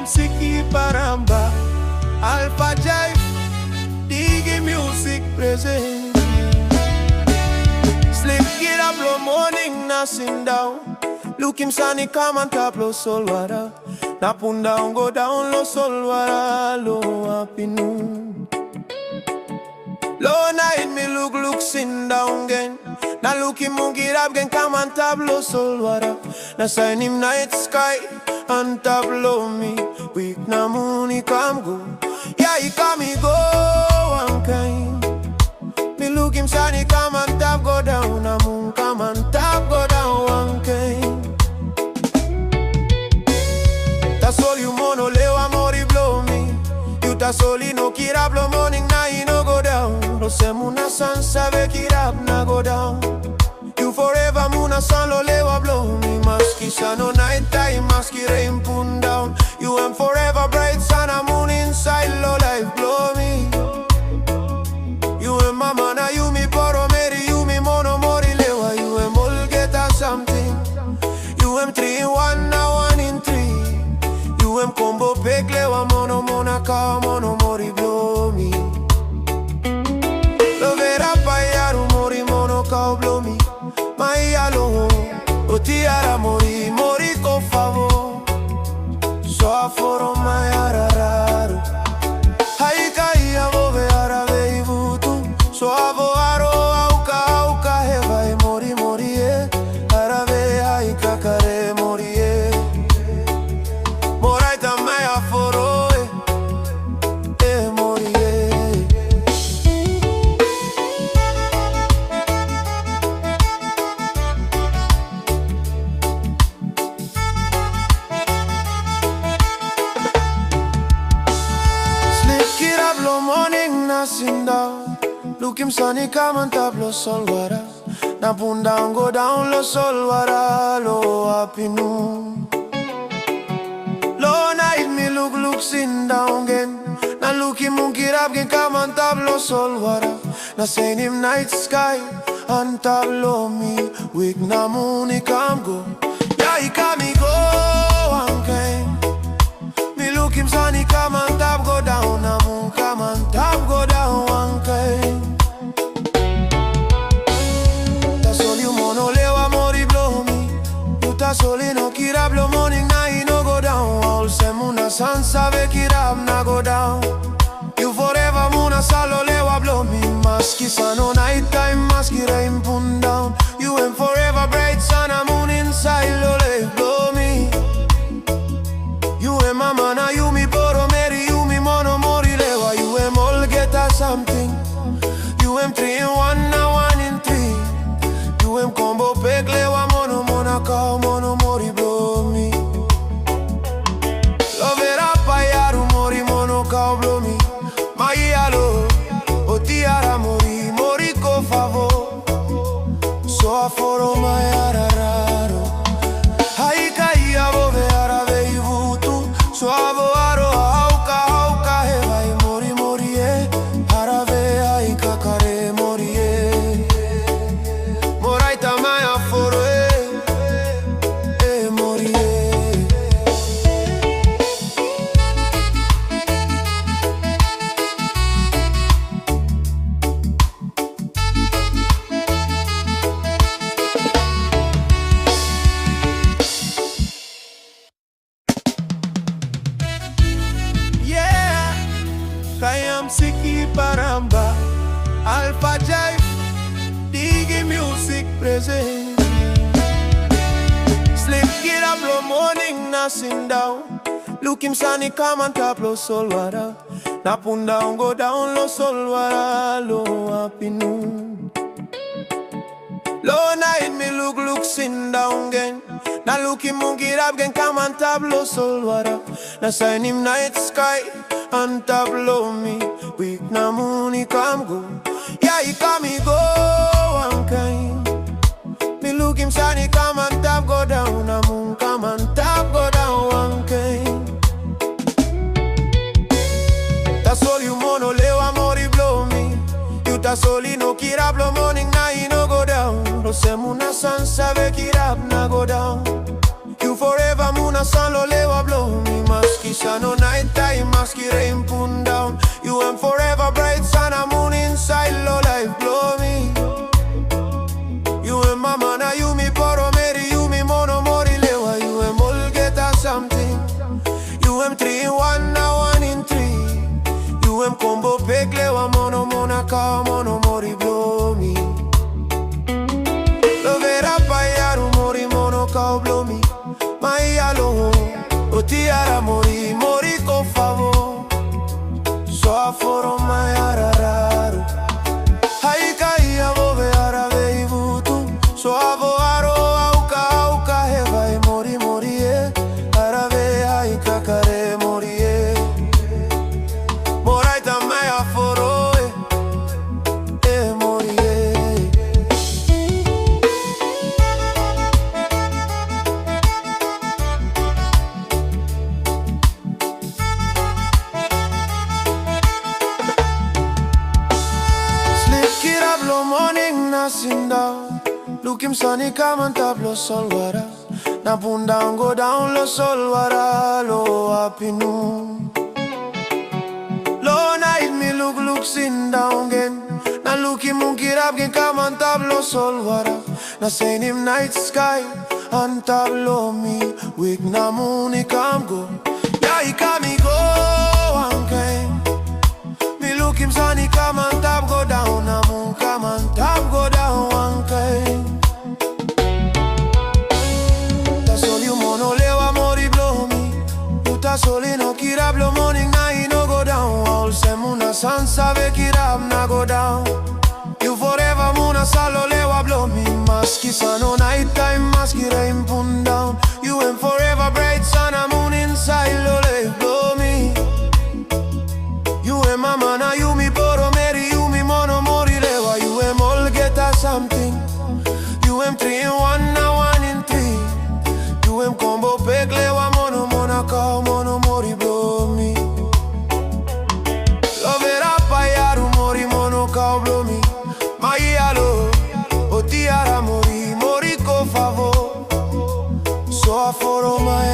mziki paramba ALPHA-JIVE Digi music present. Sleep get up low morning nothing down. Lukim sunny come on top low sol wara. Na pun down go down low sol wara low happy noon. Low night me look sin down again. Na Lukim get up again come on top low sol wara. Na sign him night sky on top low me. Week na moon he come go. Yeah he come he go one kind. Me look him sunny come on top go down. Na moon come on top go down one kind. That's all you mono lewa Mori blow me. You that's all you no kira blow morning na he no go down. No se muna san sabe kira na go down. You forever muna san lo lewa blow me. Maski sun no night time maski rain pun down. You am forever bright sun a moon inside low life blow me. You am mama na you me poro meri you me mono Mori lewa. You am all get a something. You am 3 in 1 na 1 in 3. You am combo pek lewa mono mona ka mono Mori blow me. Lo vera payaru Mori mono ka blow me. Mai alo o tiara Mori Mori ko favor. So aforo mai arararu. Hai kai avove arave ivutu. So avo aro auka heva e Mori Mori e arave hai kakare Mori e. Moraita mai aforo e Mori e. Low morning nothing down. Lukim sunny come on top lo sol wara. Na pun down go down lo sol wara lo happy noon. Low night me look sin down again. Na Lukim get up again come on top lo sol wara. Na send him night sky on top lo me. Week na moon he come go. Yeah he come he go one kind. Me Lukim sunny come on top go down. Na moon come on top go down one kind. That's all you mono lewa Mori blow me. You that's all you no kira blow morning na he no go down. All se muna san sabe kira na go down. You forever muna salo lewa blow me. Maski sun no night time maski rain pun down. You am forever bright sun a moon inside lo le blow me. You am mama na you me poro meri you me mono Mori lewa. You am all get a something. You am 3 in 1 na 1 in 3. You am combo pek lewa mono mona ka mono Mori blow me. Lo vera payaru Mori mono ka blow me. Mai alo o tiara Mori Mori ko favor. So aforo mai arararo. Hai kai avove arave ivutu. So avo aro auka heva e Mori Mori e arave ai kakare Mori e. Moraita mai aforo e Mori e. Kaya mziki paramba ALPHA-JIVE Digi music present. Sleep get up low morning nothing down. Lukim sunny come on top low sol wara. Na pun down go down low sol wara low happy noon. Low night me look sin down again. Na Lukim get up again come on top low sol wara. Na sign him night sky on top low me. Week na moon he come go. Yeah he come he go one kind. Me look him sunny come on top go down. Na moon come on top go down one kind. That's all you mono lewa Mori blow me. You that's all you no kira blow morning na he no go down. No se muna san sabe kira na go down. You forever muna san lo lewa blow me. Maski san rain put down. You am forever bright sun and moon inside, low life blow me. You am mama na you mi poro meri, you mi mono mori lewa. You am all get us something. You am 3 in 1 na 1 in 3. You am combo pek lewa mono mona ka mono mori blow me. Lovera payaru mori mono ka blow me. Mai alo o tiara mori mori ko favor. So aforo mai arararu. Hai kai avove arave ivutu. So avoaro auka heva mori mori e arave hai kakare mori e. Moraita mai aforo e mori e. Kirablo morning na sinda. Lukim sunny come on top lo sol wara. Na pun down go down lo sol wara. Lo happy noon. Low night me look sin down again. Na Lukim kirab gen come on top lo sol wara. Na same him night sky on top lo me. Wig na moon he come go. Yeah he come me go one kind. Me Lukim sunny come on top go down. Na moon come on top go down one kind. Ta soli mono lewa mori blow me. You ta soli no kirab lo morning na he no go down. All semuna sun save kirab na go down. You forever muna salo lewa blow me. Maski sun no night time maski rain put down. You am forever bright sun and moon inside lo le blow me. You am mama na you mi poro meri, you mi mono mori lewa. You am all get us something. You am 3 in 1 na 1 in 3. You am combo pek lewa mono mona ka mono mori blow me. Lovera payaru mori mono ka blow me. Mai alo o tiara mori mori ko favor. So aforo mai